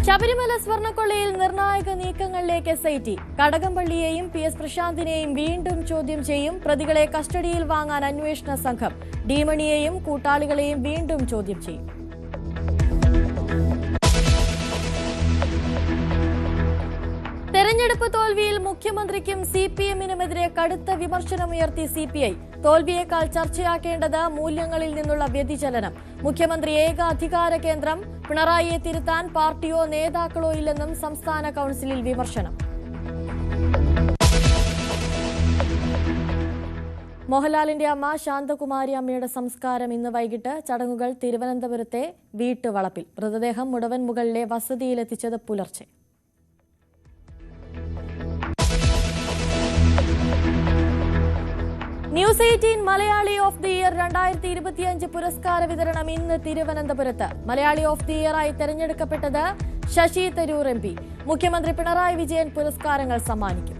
ശബരിമല സ്വർണ്ണക്കൊള്ളയിൽ നിർണായക നീക്കങ്ങളിലേക്ക് SIT. കടകംപള്ളിയെയും PS പ്രശാന്തിനെയും വീണ്ടും ചോദ്യം ചെയ്യും. പ്രതികളെ കസ്റ്റഡിയിൽ വാങ്ങാൻ അന്വേഷണ സംഘം. ഡീമണിയെയും കൂട്ടാളികളെയും വീണ്ടും ചോദ്യം ചെയ്യും. തെരഞ്ഞെടുപ്പ് തോൽവിയിൽ മുഖ്യമന്ത്രിക്കും CPM-നുമെതിരെ കടുത്ത വിമർശനമുയർത്തി CPI. തോൽവിയേക്കാൾ ചർച്ചയാക്കേണ്ടത് മൂല്യങ്ങളിൽ നിന്നുള്ള വ്യതിചലനം. മുഖ്യമന്ത്രി ഏക അധികാര കേന്ദ്രം. പിണറായിയെ തിരുത്താൻ പാർട്ടിയോ നേതാക്കളോ ഇല്ലെന്നും സംസ്ഥാന കൌൺസിലിൽ വിമർശനം. മോഹൻലാലിന്റെ അമ്മ ശാന്തകുമാരി അമ്മയുടെ സംസ്കാരം ഇന്ന് വൈകിട്ട്. ചടങ്ങുകൾ തിരുവനന്തപുരത്തെ വീട്ടുവളപ്പിൽ. മൃതദേഹം മുടവൻ മുകളിലെ വസതിയിലെത്തിച്ചത് പുലർച്ചെ. News 18 Malayali of the year 2025 പുരസ്കാര വിതരണം ഇന്ന് തിരുവനന്തപുരത്ത്. മലയാളി ഓഫ് ദി ഇയറായി തെരഞ്ഞെടുക്കപ്പെട്ടത് ശശി തരൂർ MP. മുഖ്യമന്ത്രി പിണറായി വിജയൻ പുരസ്കാരങ്ങൾ സമ്മാനിക്കും.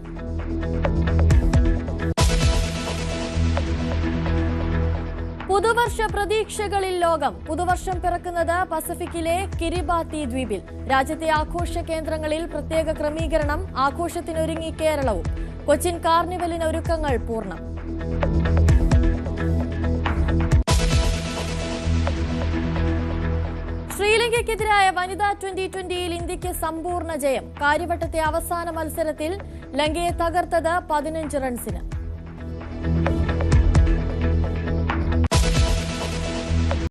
പുതുവർഷ പ്രതീക്ഷകളിൽ ലോകം. പുതുവർഷം പിറക്കുന്നത് പസഫിക്കിലെ കിരിബാത്തി ദ്വീപിൽ. രാജ്യത്തെ ആഘോഷ കേന്ദ്രങ്ങളിൽ പ്രത്യേക ക്രമീകരണം. ആഘോഷത്തിനൊരുങ്ങി കേരളവും. കൊച്ചിൻ കാർണിവലിന് ഒരുക്കങ്ങൾ പൂർണ്ണം. ശ്രീലങ്കയ്ക്കെതിരായ വനിതാ 2020-യിൽ ഇന്ത്യക്ക് സമ്പൂർണ്ണ ജയം. കാര്യവട്ടത്തെ അവസാന മത്സരത്തിൽ ലങ്കയെ തകർത്തത് 15 റൺസിന്.